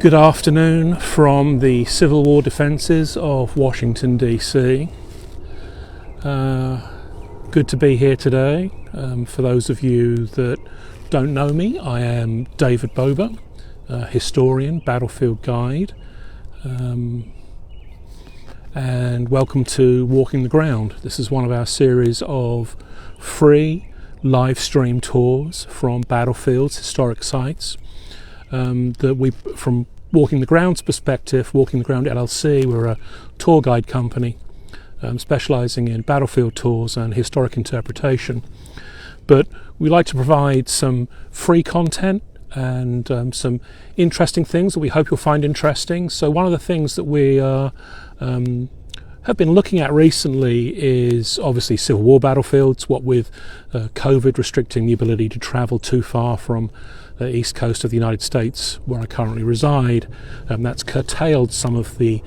Good afternoon from the Civil War defences of Washington DC. Good to be here today. For those of you that don't know me, I am David Bober, historian, battlefield guide, and welcome to Walking the Ground. This is one of our series of free live stream tours from battlefields, historic sites. That we, from Walking the Ground's perspective, Walking the Ground LLC, we're a tour guide company specialising in battlefield tours and historic interpretation. But we like to provide some free content and some interesting things that we hope you'll find interesting. So one of the things that we have been looking at recently is obviously Civil War battlefields, what with COVID restricting the ability to travel too far from the east coast of the United States, where I currently reside. That's curtailed some of the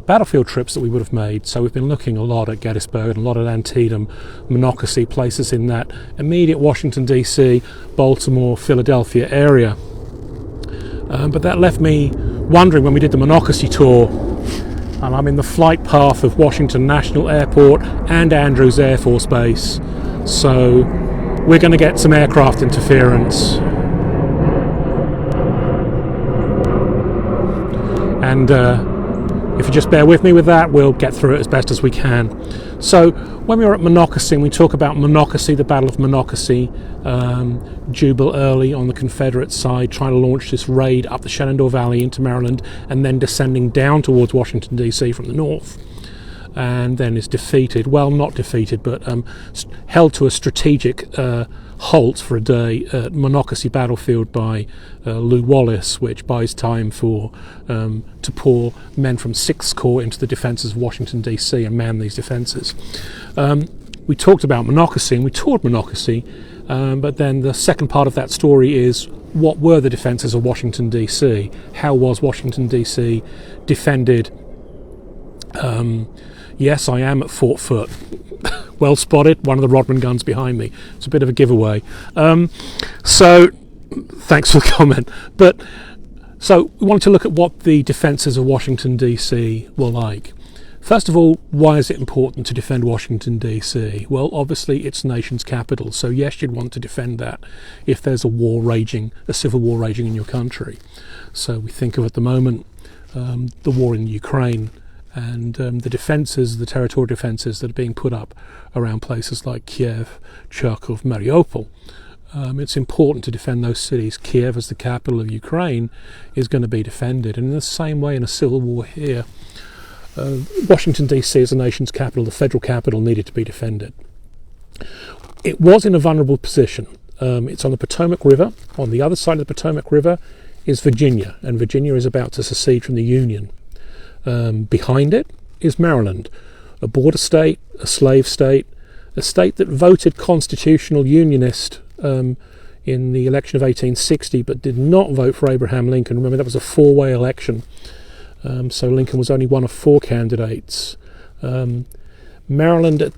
battlefield trips that we would have made. So we've been looking a lot at Gettysburg and a lot at Antietam, Monocacy, places in that immediate Washington DC, Baltimore, Philadelphia area. But that left me wondering when we did the Monocacy tour, and I'm in the flight path of Washington National Airport and Andrews Air Force Base, so we're going to get some aircraft interference. And if you just bear with me with that, we'll get through it as best as we can. So when we were at Monocacy, and we talk about Monocacy, the Battle of Monocacy, Jubal Early on the Confederate side trying to launch this raid up the Shenandoah Valley into Maryland and then descending down towards Washington DC from the north, and then is defeated, well, not defeated, but held to a strategic halt for a day at Monocacy battlefield by Lew Wallace, which buys time for to pour men from 6th Corps into the defences of Washington DC and man these defences. We talked about Monocacy and we toured Monocacy, but then the second part of that story is, what were the defences of Washington DC? How was Washington DC defended? Yes, I am at Fort Foote. Well spotted, one of the Rodman guns behind me. It's a bit of a giveaway. So, thanks for the comment. But so we wanted to look at what the defences of Washington DC were like. First of all, why is it important to defend Washington DC? Well, obviously it's the nation's capital, so yes, you'd want to defend that if there's a war raging, a civil war raging in your country. So we think of at the moment the war in Ukraine, and the defences, the territorial defences that are being put up around places like Kiev, Charkov, Mariupol. It's important to defend those cities. Kiev, as the capital of Ukraine, is going to be defended. And in the same way, in a civil war here, Washington DC as the nation's capital, the federal capital, needed to be defended. It was in a vulnerable position. It's on the Potomac River. On the other side of the Potomac River is Virginia, and Virginia is about to secede from the Union. Behind it is Maryland, a border state, a slave state, a state that voted constitutional unionist in the election of 1860, but did not vote for Abraham Lincoln. Remember, that was a four-way election, so Lincoln was only one of four candidates. Maryland, at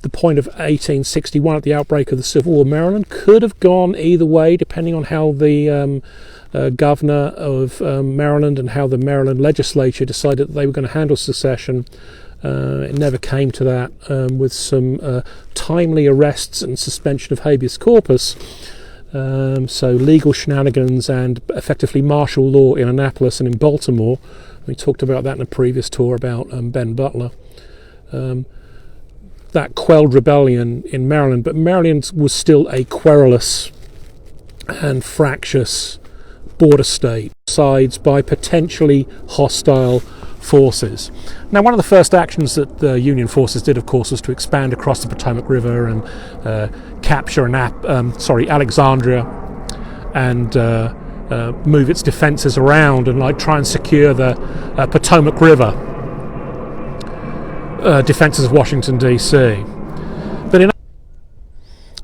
the point of 1861, at the outbreak of the Civil War, Maryland could have gone either way, depending on how the governor of Maryland and how the Maryland legislature decided that they were going to handle secession. It never came to that, with some timely arrests and suspension of habeas corpus. So legal shenanigans and effectively martial law in Annapolis and in Baltimore. We talked about that in a previous tour about Ben Butler. That quelled rebellion in Maryland, but Maryland was still a querulous and fractious border state, sides by potentially hostile forces. Now, one of the first actions that the Union forces did, of course, was to expand across the Potomac River and capture Alexandria and move its defences around and try and secure the Potomac River defences of Washington DC. But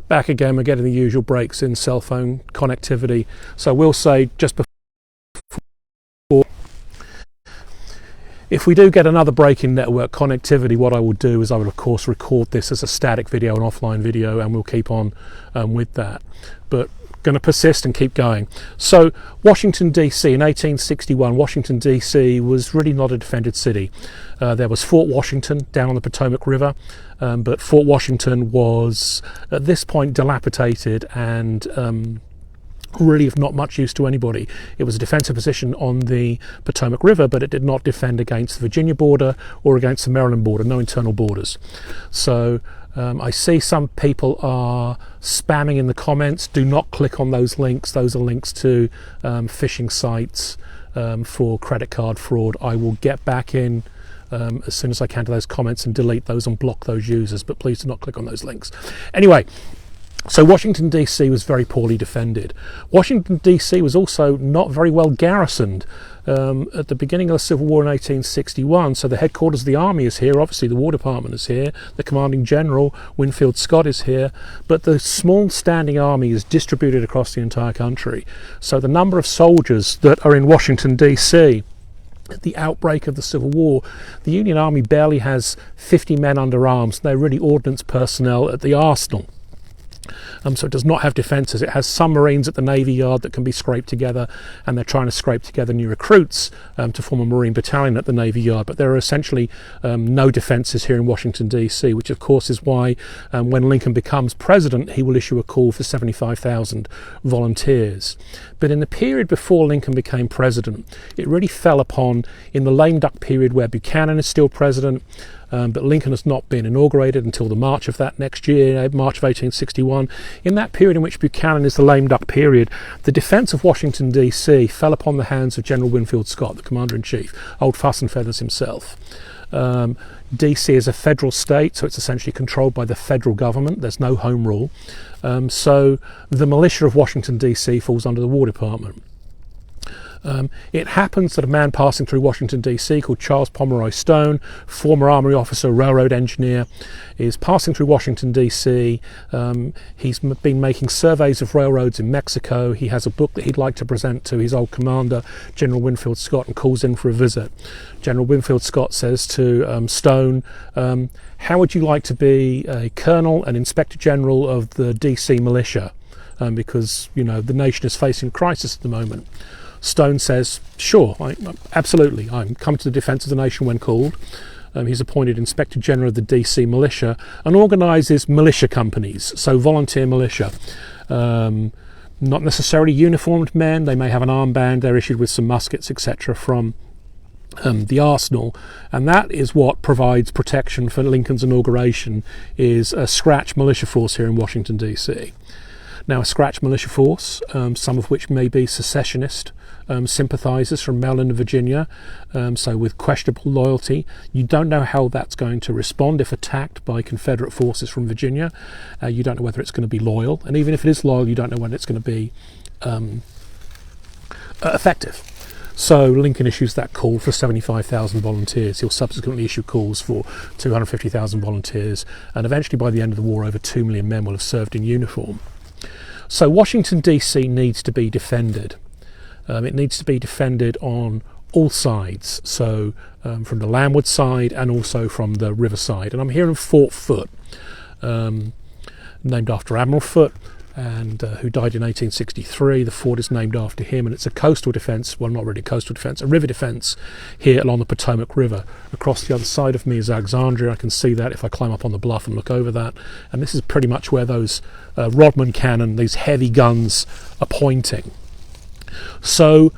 back again, we're getting the usual breaks in cell phone connectivity. So we'll say just before, if we do get another break in network connectivity, what I will do is I will of course record this as a static video, an offline video, and we'll keep on with that. But going to persist and keep going. So Washington DC in 1861, Washington DC was really not a defended city. There was Fort Washington down on the Potomac River, but Fort Washington was at this point dilapidated and really of not much use to anybody. It was a defensive position on the Potomac River, but it did not defend against the Virginia border or against the Maryland border, no internal borders. So I see some people are spamming in the comments. Do not click on those links. Those are links to phishing sites for credit card fraud. I will get back in as soon as I can to those comments and delete those and block those users, but please do not click on those links. Anyway, so Washington DC was very poorly defended. Washington DC was also not very well garrisoned at the beginning of the Civil War in 1861. So the headquarters of the army is here, obviously the War Department is here, the commanding general Winfield Scott is here, but the small standing army is distributed across the entire country. So the number of soldiers that are in Washington DC at the outbreak of the Civil War, the Union Army barely has 50 men under arms. They're really ordnance personnel at the arsenal. So it does not have defences. It has some Marines at the Navy Yard that can be scraped together, and they're trying to scrape together new recruits to form a Marine battalion at the Navy Yard. But there are essentially no defences here in Washington DC, which of course is why when Lincoln becomes president, he will issue a call for 75,000 volunteers. But in the period before Lincoln became president, it really fell upon in the lame duck period where Buchanan is still president, but Lincoln has not been inaugurated until the March of that next year, March of 1861. In that period in which Buchanan is the lame duck period, the defence of Washington DC fell upon the hands of General Winfield Scott, the Commander-in-Chief, old Fuss and Feathers himself. DC is a federal state, so it's essentially controlled by the federal government. There's no home rule. So the militia of Washington DC falls under the War Department. It happens that a man passing through Washington DC called Charles Pomeroy Stone, former Army officer, railroad engineer, is passing through Washington DC. He's been making surveys of railroads in Mexico. He has a book that he'd like to present to his old commander, General Winfield Scott, and calls in for a visit. General Winfield Scott says to Stone, how would you like to be a colonel and inspector general of the DC militia? Because, you know, the nation is facing a crisis at the moment. Stone says, sure, absolutely, I'm come to the defence of the nation when called. He's appointed Inspector General of the DC Militia and organises militia companies, so volunteer militia. Not necessarily uniformed men, they may have an armband, they're issued with some muskets, etc. from the arsenal, and that is what provides protection for Lincoln's inauguration, is a scratch militia force here in Washington DC. Now, a scratch militia force, some of which may be secessionist sympathisers from Maryland and Virginia, so with questionable loyalty. You don't know how that's going to respond if attacked by Confederate forces from Virginia. You don't know whether it's going to be loyal, and even if it is loyal, you don't know when it's going to be effective. So Lincoln issues that call for 75,000 volunteers. He'll subsequently issue calls for 250,000 volunteers, and eventually by the end of the war over 2 million men will have served in uniform. So Washington DC needs to be defended. It needs to be defended on all sides, so from the landward side and also from the river side. And I'm here in Fort Foote, named after Admiral Foote, and who died in 1863. The fort is named after him, and it's a coastal defence, well, not really a coastal defence, a river defence here along the Potomac River. Across the other side of me is Alexandria. I can see that if I climb up on the bluff and look over that, and this is pretty much where those Rodman cannon, these heavy guns, are pointing. So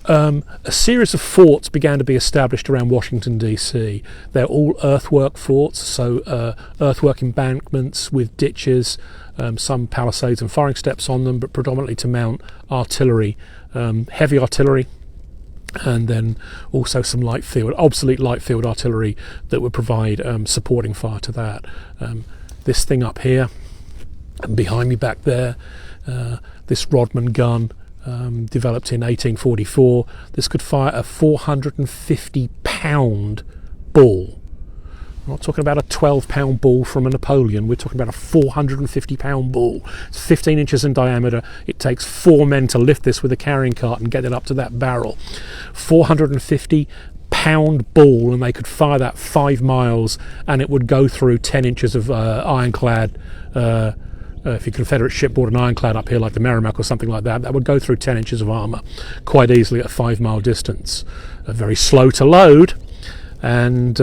a series of forts began to be established around Washington DC. They're all earthwork forts, so earthwork embankments with ditches, some palisades and firing steps on them, but predominantly to mount artillery, heavy artillery, and then also some obsolete light field artillery that would provide supporting fire to that. This thing up here, and behind me back there, this Rodman gun, developed in 1844. This could fire a 450-pound ball. I'm not talking about a 12-pound ball from a Napoleon. We're talking about a 450-pound ball. It's 15 inches in diameter. It takes 4 men to lift this with a carrying cart and get it up to that barrel. 450-pound ball, and they could fire that 5 miles, and it would go through 10 inches of ironclad if your Confederate ship brought an ironclad up here like the Merrimack or something like that, that would go through 10 inches of armour quite easily at a 5-mile distance. Very slow to load, and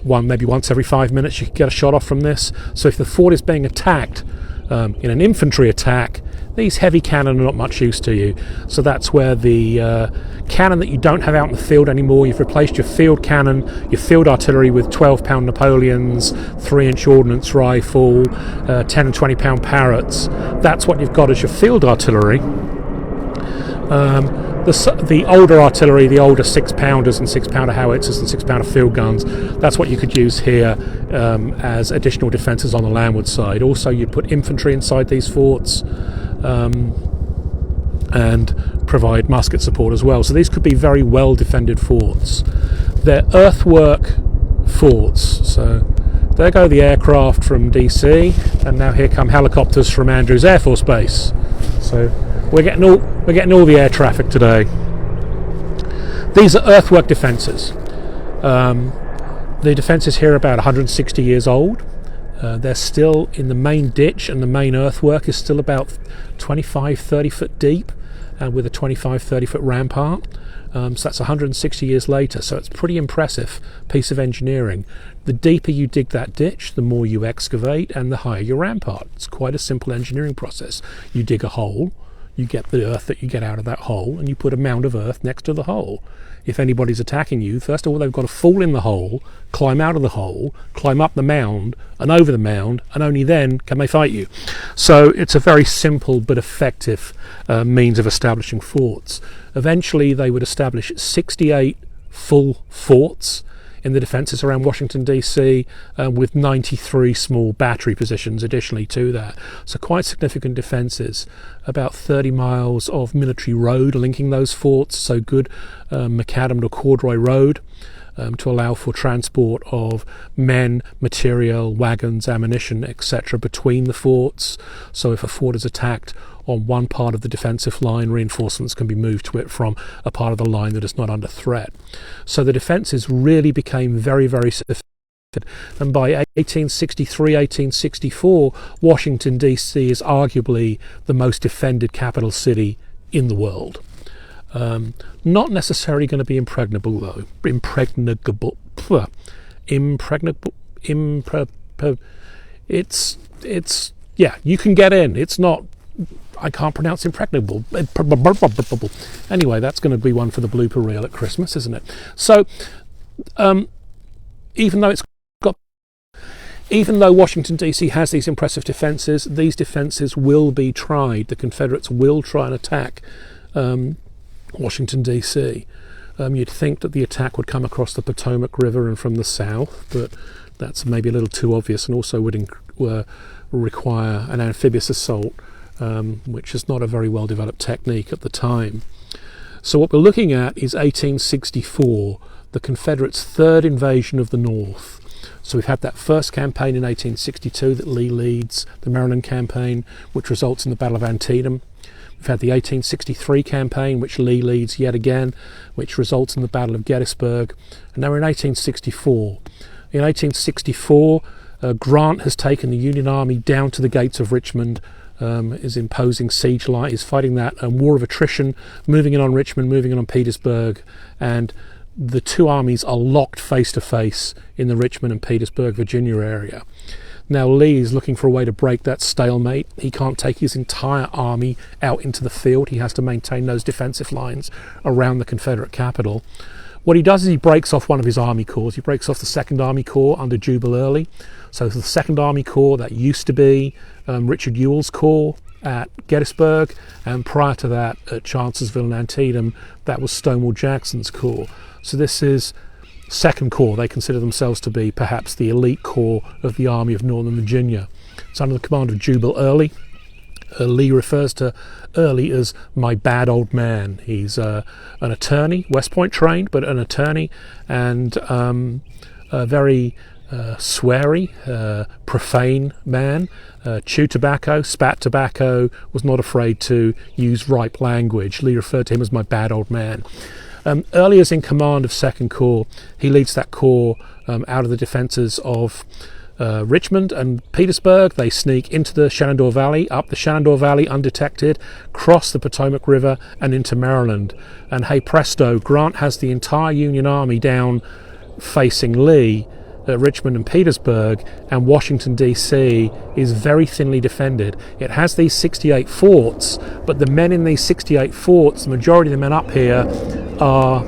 maybe once every 5 minutes you could get a shot off from this. So if the fort is being attacked in an infantry attack, these heavy cannon are not much use to you. So that's where the cannon that you don't have out in the field anymore, you've replaced your field cannon, your field artillery with 12-pound Napoleons, 3-inch ordnance rifle, 10 and 20-pound Parrotts. That's what you've got as your field artillery. The older artillery, the older 6-pounders and 6-pounder howitzers and 6-pounder field guns, that's what you could use here as additional defences on the landward side. Also, you'd put infantry inside these forts and provide musket support as well. So these could be very well defended forts. They're earthwork forts. So there go the aircraft from DC, and now here come helicopters from Andrews Air Force Base. So we're getting all the air traffic today. These are earthwork defences. The defences here are about 160 years old. They're still in the main ditch, and the main earthwork is still about 25-30 foot deep, with a 25-30 foot rampart. So that's 160 years later. So it's a pretty impressive piece of engineering. The deeper you dig that ditch, the more you excavate, and the higher your rampart. It's quite a simple engineering process. You dig a hole, you get the earth that you get out of that hole, and you put a mound of earth next to the hole. If anybody's attacking you, first of all, they've got to fall in the hole, climb out of the hole, climb up the mound and over the mound, and only then can they fight you. So it's a very simple but effective means of establishing forts. Eventually they would establish 68 full forts in the defences around Washington DC, with 93 small battery positions additionally to that. So quite significant defences. About 30 miles of military road linking those forts, so good macadam or corduroy road to allow for transport of men, material, wagons, ammunition, etc. between the forts. So if a fort is attacked on one part of the defensive line, reinforcements can be moved to it from a part of the line that is not under threat. So the defences really became very, very sophisticated. And by 1863, 1864, Washington DC is arguably the most defended capital city in the world. Not necessarily going to be impregnable though. It's yeah, you can get in. It's not, I can't pronounce impregnable. Anyway, that's going to be one for the blooper reel at Christmas, isn't it? So, even though Washington DC has these impressive defences, these defences will be tried. The Confederates will try and attack Washington DC. You'd think that the attack would come across the Potomac River and from the south, but that's maybe a little too obvious, and also would require an amphibious assault, which is not a very well developed technique at the time. So what we're looking at is 1864, the Confederates' third invasion of the North. So we've had that first campaign in 1862 that Lee leads, the Maryland campaign, which results in the Battle of Antietam. We've had the 1863 campaign, which Lee leads yet again, which results in the Battle of Gettysburg. And now we're in 1864. In 1864, Grant has taken the Union Army down to the gates of Richmond, is imposing siege line, is fighting that war of attrition, moving in on Richmond, moving in on Petersburg, and the two armies are locked face to face in the Richmond and Petersburg, Virginia area. Now Lee is looking for a way to break that stalemate. He can't take his entire army out into the field. He has to maintain those defensive lines around the Confederate capital. What he does is he breaks off one of his army corps. He breaks off the 2nd Army Corps under Jubal Early. So the 2nd Army Corps, that used to be Richard Ewell's corps at Gettysburg, and prior to that at Chancellorsville and Antietam, that was Stonewall Jackson's corps. So this is 2nd Corps. They consider themselves to be perhaps the elite corps of the Army of Northern Virginia. It's under the command of Jubal Early. Lee refers to Early as my bad old man. He's an attorney, West Point trained, but an attorney, and a very sweary, profane man. Chewed tobacco, spat tobacco, was not afraid to use ripe language. Lee referred to him as my bad old man. Early is in command of 2nd Corps. He leads that corps out of the defences of Richmond and Petersburg. They sneak into the Shenandoah Valley, up the Shenandoah Valley undetected, cross the Potomac River and into Maryland. And hey presto, Grant has the entire Union Army down facing Lee at Richmond and Petersburg, and Washington DC is very thinly defended. It has these 68 forts, but the men in these 68 forts, the majority of the men up here are,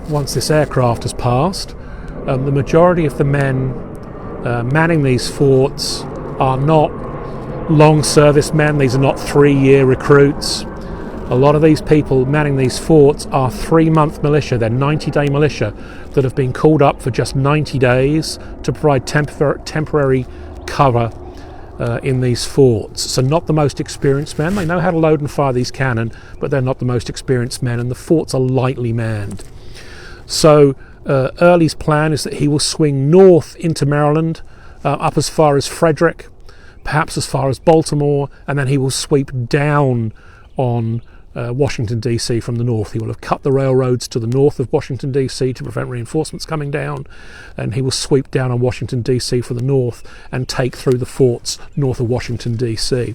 once this aircraft has passed, the majority of the men manning these forts are not long service men. These are not 3-year recruits. A lot of these people manning these forts are 3-month militia. They're 90-day militia that have been called up for just 90 days to provide temporary cover in these forts. So not the most experienced men. They know how to load and fire these cannon, but they're not the most experienced men, and the forts are lightly manned. So Early's plan is that he will swing north into Maryland, up as far as Frederick, perhaps as far as Baltimore, and then he will sweep down on Washington DC from the north. He will have cut the railroads to the north of Washington DC to prevent reinforcements coming down, and he will sweep down on Washington DC from the north and take through the forts north of Washington DC,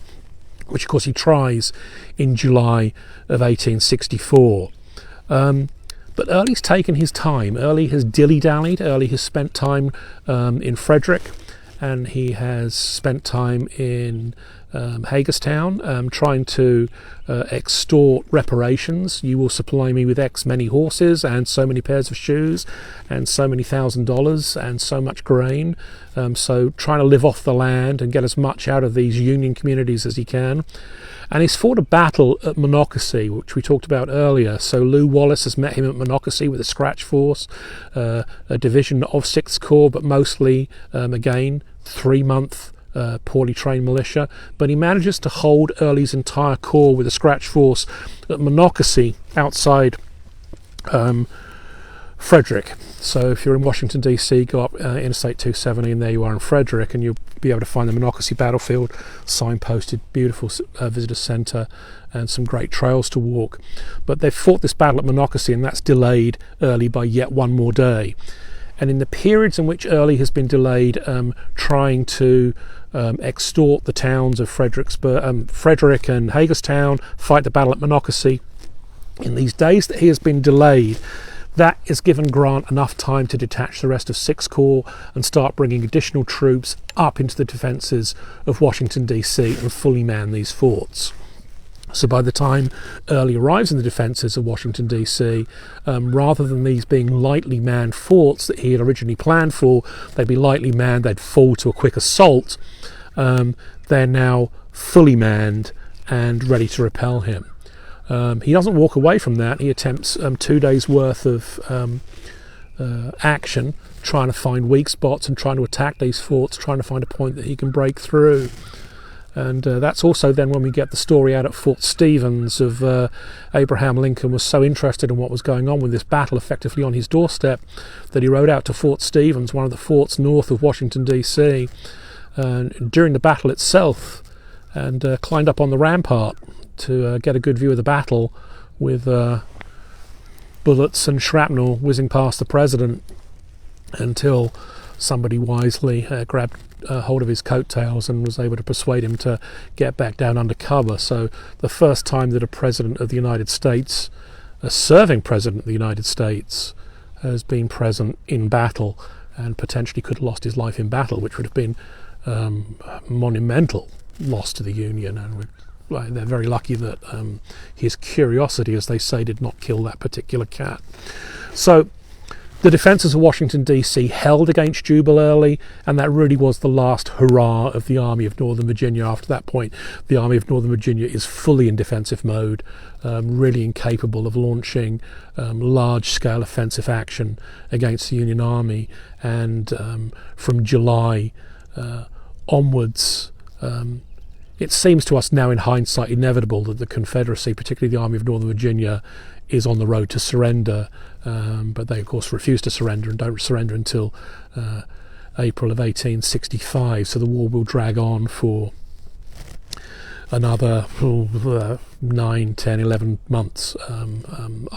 which of course he tries in July of 1864. But Early's taken his time. Early has dilly-dallied. Early has spent time in Frederick, and he has spent time in Hagerstown, trying to extort reparations. You will supply me with X many horses and so many pairs of shoes and so many $1,000 and so much grain. So trying to live off the land and get as much out of these Union communities as he can. And he's fought a battle at Monocacy, which we talked about earlier. So Lew Wallace has met him at Monocacy with a scratch force, a division of 6th Corps, but mostly, again, 3-month poorly trained militia. But he manages to hold Early's entire corps with a scratch force at Monocacy outside Frederick. So if you're in Washington DC, go up Interstate 270, and there you are in Frederick, and you'll be able to find the Monocacy battlefield, signposted, beautiful visitor centre, and some great trails to walk. But they've fought this battle at Monocacy, and that's delayed Early by yet one more day. And in the periods in which Early has been delayed trying to extort the towns of Frederick and Hagerstown, fight the battle at Monocacy, in these days that he has been delayed, that has given Grant enough time to detach the rest of 6th Corps and start bringing additional troops up into the defences of Washington DC and fully man these forts. So by the time Early arrives in the defences of Washington DC, rather than these being lightly manned forts that he had originally planned for, they'd be lightly manned, they'd fall to a quick assault. They're now fully manned and ready to repel him. He doesn't walk away from that. He attempts 2 days worth of action, trying to find weak spots and trying to attack these forts, trying to find a point that he can break through. And that's also then when we get the story out at Fort Stevens of Abraham Lincoln was so interested in what was going on with this battle effectively on his doorstep that he rode out to Fort Stevens, one of the forts north of Washington DC, during the battle itself, and climbed up on the rampart to get a good view of the battle with bullets and shrapnel whizzing past the president, until somebody wisely grabbed hold of his coattails and was able to persuade him to get back down under cover. So the first time that a president of the United States, a serving president of the United States, has been present in battle and potentially could have lost his life in battle, which would have been monumental loss to the Union. And they're very lucky that his curiosity, as they say, did not kill that particular cat. So the defences of Washington DC held against Jubal Early, and that really was the last hurrah of the Army of Northern Virginia. After that point, the Army of Northern Virginia is fully in defensive mode, really incapable of launching large-scale offensive action against the Union Army. And from July onwards, it seems to us now in hindsight inevitable that the Confederacy, particularly the Army of Northern Virginia, is on the road to surrender, but they of course refuse to surrender and don't surrender until April of 1865, so the war will drag on for another 9, 10, 11 months,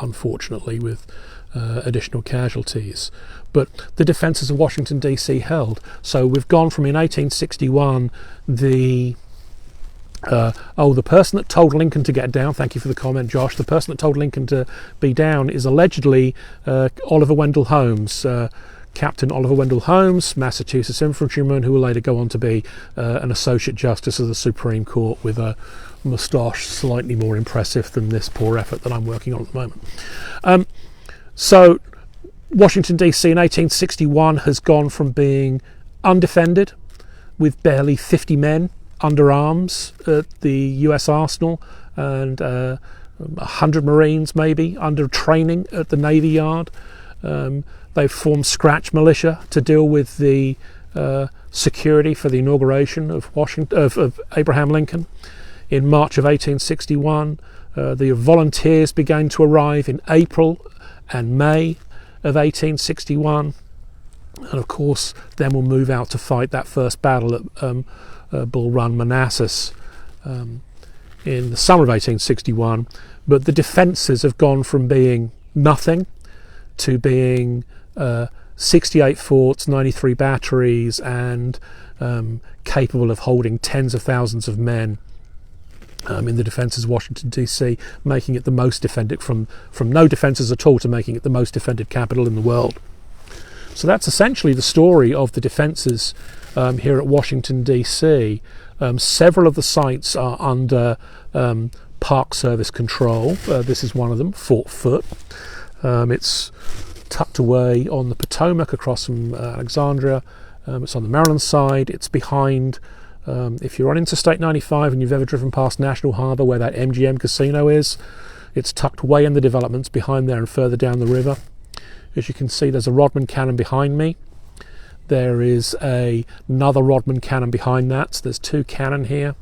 unfortunately, with additional casualties. But the defences of Washington DC held. So we've gone from, in 1861, the person that told Lincoln to get down, thank you for the comment, Josh, the person that told Lincoln to be down is allegedly Oliver Wendell Holmes, Captain Oliver Wendell Holmes, Massachusetts infantryman, who will later go on to be an Associate Justice of the Supreme Court with a moustache slightly more impressive than this poor effort that I'm working on at the moment. So Washington DC in 1861 has gone from being undefended with barely 50 men under arms at the US Arsenal and 100 Marines maybe under training at the Navy Yard. They've formed scratch militia to deal with the security for the inauguration of Abraham Lincoln. In March of 1861, the volunteers began to arrive in April and May of 1861, and of course then we'll move out to fight that first battle at Bull Run, Manassas, in the summer of 1861. But the defences have gone from being nothing to being 68 forts, 93 batteries, and capable of holding tens of thousands of men in the defences of Washington DC, making it the most defended, from no defences at all to making it the most defended capital in the world. So that's essentially the story of the defences here at Washington DC. Several of the sites are under Park Service control. This is one of them, Fort Foote. It's tucked away on the Potomac across from Alexandria. It's on the Maryland side. It's behind, if you're on Interstate 95 and you've ever driven past National Harbour where that MGM casino is, it's tucked away in the developments behind there and further down the river. As you can see, there's a Rodman cannon behind me. There is another Rodman cannon behind that. So there's two cannon here.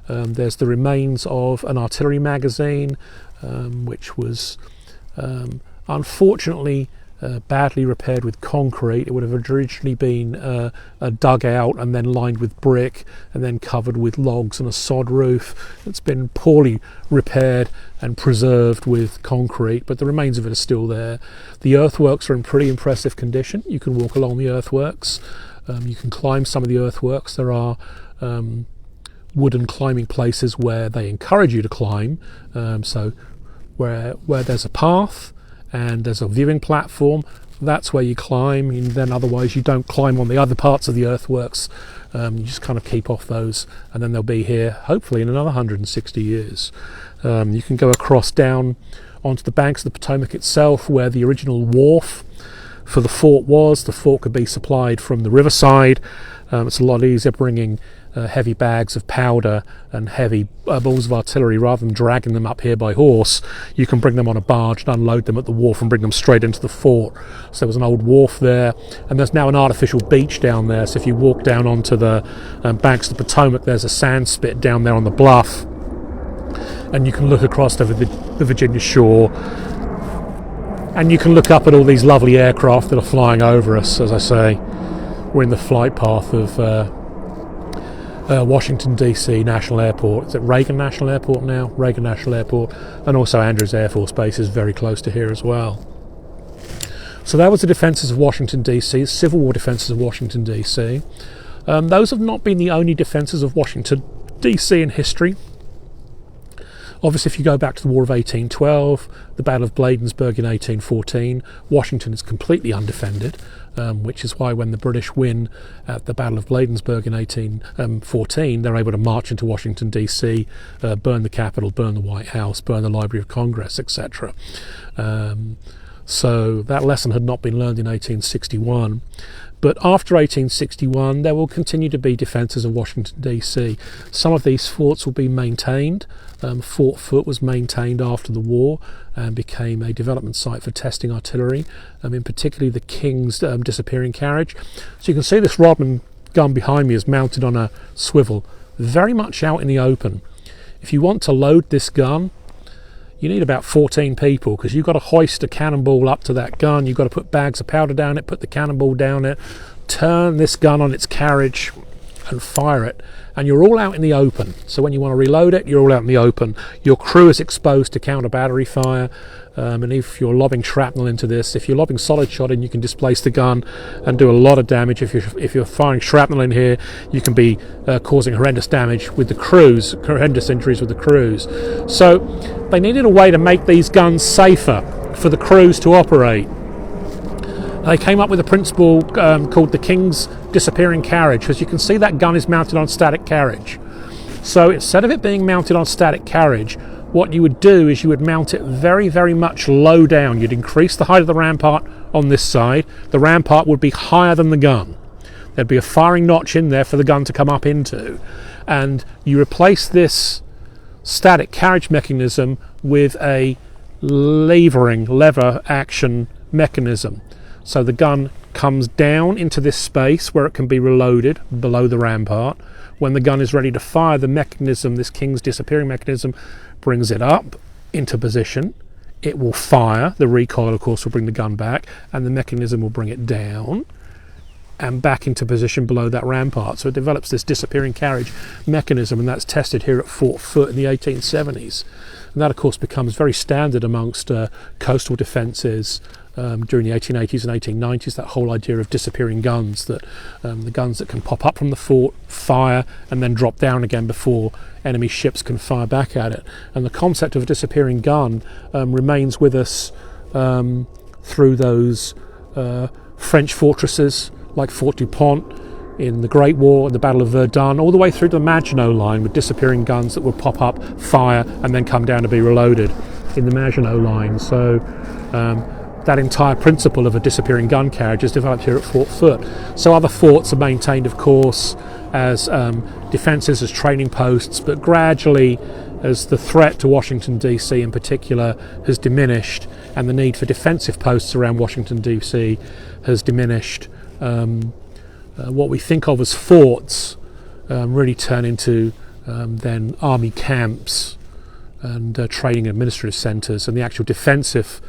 There's the remains of an artillery magazine, which was unfortunately badly repaired with concrete. It would have originally been dug out and then lined with brick and then covered with logs and a sod roof. It's been poorly repaired and preserved with concrete, but the remains of it are still there. The earthworks are in pretty impressive condition. You can walk along the earthworks. You can climb some of the earthworks. There are wooden climbing places where they encourage you to climb. So where there's a path and there's a viewing platform, that's where you climb, and then otherwise you don't climb on the other parts of the earthworks. You just kind of keep off those, and then they'll be here hopefully in another 160 years. You can go across down onto the banks of the Potomac itself, where the original wharf for the fort was. The fort could be supplied from the riverside. It's a lot easier bringing heavy bags of powder and heavy balls of artillery rather than dragging them up here by horse. You can bring them on a barge and unload them at the wharf and bring them straight into the fort. So there was an old wharf there, and there's now an artificial beach down there. So if you walk down onto the banks of the Potomac, there's a sand spit down there on the bluff, and you can look across over the Virginia shore, and you can look up at all these lovely aircraft that are flying over us. As I say, we're in the flight path of Washington DC National Airport. Is it Reagan National Airport now? Reagan National Airport, and also Andrews Air Force Base is very close to here as well. So that was the defences of Washington DC, Civil War defences of Washington DC. Those have not been the only defences of Washington DC in history. Obviously, if you go back to the War of 1812, the Battle of Bladensburg in 1814, Washington is completely undefended, which is why when the British win at the Battle of Bladensburg in 1814, they're able to march into Washington DC, burn the Capitol, burn the White House, burn the Library of Congress, etc. So that lesson had not been learned in 1861. But after 1861, there will continue to be defences of Washington DC. Some of these forts will be maintained. Fort Foote was maintained after the war and became a development site for testing artillery, in particularly the King's disappearing carriage. So you can see this Rodman gun behind me is mounted on a swivel, very much out in the open. If you want to load this gun, you need about 14 people, because you've got to hoist a cannonball up to that gun, you've got to put bags of powder down it, put the cannonball down it, turn this gun on its carriage, and fire it, and you're all out in the open. So when you want to reload it, you're all out in the open. Your crew is exposed to counter battery fire, and if you're lobbing shrapnel into this, if you're lobbing solid shot in, you can displace the gun and do a lot of damage. If you're firing shrapnel in here, you can be causing horrendous damage with the crews, horrendous injuries with the crews. So they needed a way to make these guns safer for the crews to operate. They came up with a principle called the King's disappearing carriage. As you can see, that gun is mounted on static carriage. So instead of it being mounted on static carriage, what you would do is you would mount it very, very much low down. You'd increase the height of the rampart on this side. The rampart would be higher than the gun. There'd be a firing notch in there for the gun to come up into. And you replace this static carriage mechanism with a lever action mechanism. So the gun comes down into this space where it can be reloaded below the rampart. When the gun is ready to fire, the mechanism, this King's disappearing mechanism, brings it up into position. It will fire. The recoil, of course, will bring the gun back, and the mechanism will bring it down and back into position below that rampart. So it develops this disappearing carriage mechanism, and that's tested here at Fort Foote in the 1870s. And that, of course, becomes very standard amongst coastal defences during the 1880s and 1890s, that whole idea of disappearing guns, that the guns that can pop up from the fort, fire, and then drop down again before enemy ships can fire back at it. And the concept of a disappearing gun remains with us through those French fortresses like Fort Dupont in the Great War, the Battle of Verdun, all the way through to the Maginot Line, with disappearing guns that would pop up, fire, and then come down to be reloaded in the Maginot Line. So that entire principle of a disappearing gun carriage is developed here at Fort Foote. So other forts are maintained, of course, as defences, as training posts, but gradually, as the threat to Washington DC in particular has diminished, and the need for defensive posts around Washington DC has diminished, what we think of as forts really turn into then army camps and training administrative centres, and the actual defensive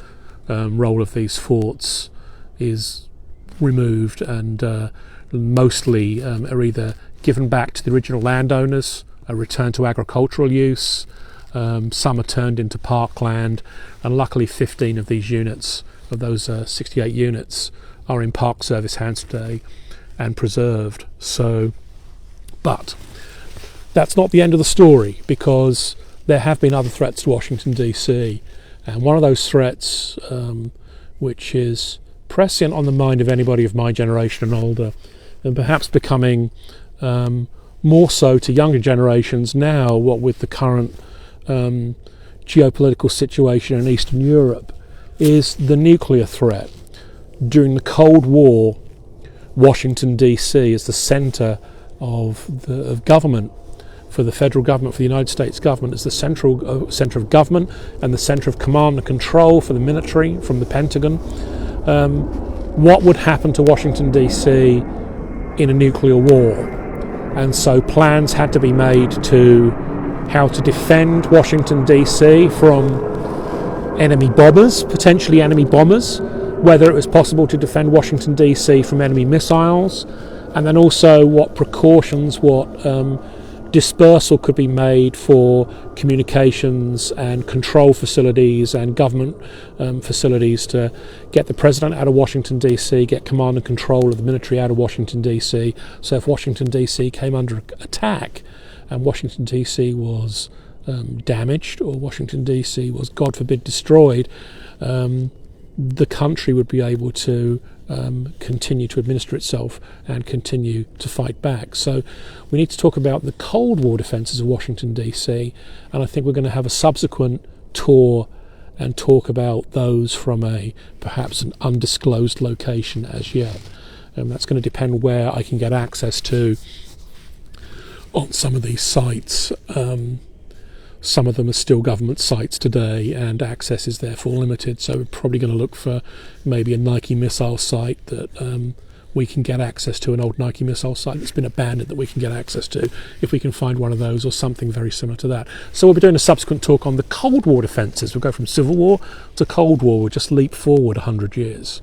role of these forts is removed, and mostly are either given back to the original landowners, are returned to agricultural use, some are turned into parkland, and luckily 15 of these units, of those 68 units, are in Park Service hands today and preserved. So, but that's not the end of the story, because there have been other threats to Washington DC, and one of those threats, which is prescient on the mind of anybody of my generation and older, and perhaps becoming more so to younger generations now, what with the current geopolitical situation in Eastern Europe, is the nuclear threat. During the Cold War, Washington DC is the centre of government for the federal government, for the United States government, is the centre of government and the centre of command and control for the military from the Pentagon. What would happen to Washington DC in a nuclear war? And so plans had to be made to how to defend Washington DC from enemy bombers, potentially enemy bombers, whether it was possible to defend Washington DC from enemy missiles, and then also what precautions, what dispersal could be made for communications and control facilities and government facilities to get the president out of Washington DC, get command and control of the military out of Washington DC. So if Washington DC came under attack and Washington DC was damaged, or Washington DC was, God forbid, destroyed, the country would be able to continue to administer itself and continue to fight back. So we need to talk about the Cold War defences of Washington DC, and I think we're going to have a subsequent tour and talk about those from perhaps an undisclosed location as yet. That's going to depend where I can get access to on some of these sites. Some of them are still government sites today, and access is therefore limited, so we're probably going to look for maybe a Nike missile site that we can get access to an old Nike missile site that's been abandoned that we can get access to, if we can find one of those or something very similar to that. So we'll be doing a subsequent talk on the Cold War defences. We'll go from Civil War to Cold War. We'll just leap forward 100 years.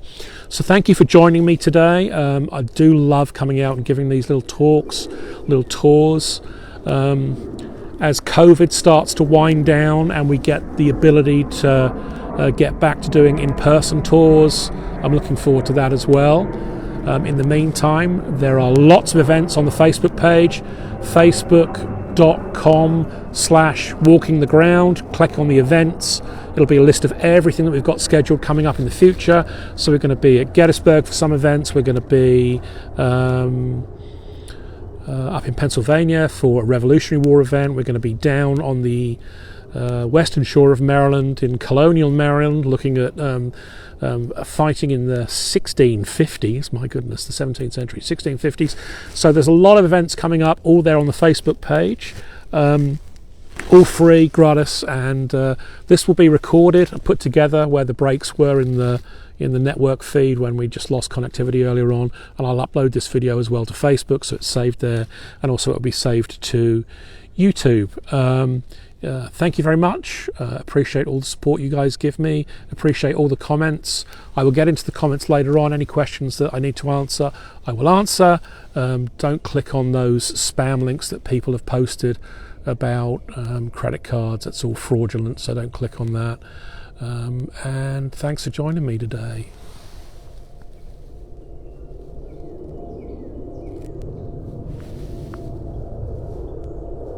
So thank you for joining me today. I do love coming out and giving these little talks, little tours. As COVID starts to wind down and we get the ability to get back to doing in-person tours, I'm looking forward to that as well. In the meantime, there are lots of events on the Facebook page, facebook.com/walkingtheground. Click on the events. It'll be a list of everything that we've got scheduled coming up in the future. So we're going to be at Gettysburg for some events. We're going to be up in Pennsylvania for a Revolutionary War event. We're going to be down on the western shore of Maryland, in colonial Maryland, looking at fighting in the 1650s, my goodness, the 17th century, 1650s. So there's a lot of events coming up, all there on the Facebook page, all free, gratis, and this will be recorded and put together where the breaks were in the network feed when we just lost connectivity earlier on, and I'll upload this video as well to Facebook, so it's saved there, and also it'll be saved to YouTube. Thank you very much. Appreciate all the support you guys give me. Appreciate all the comments. I will get into the comments later on. Any questions that I need to answer, I will answer. Don't click on those spam links that people have posted about credit cards. It's all fraudulent, so don't click on that. And thanks for joining me today.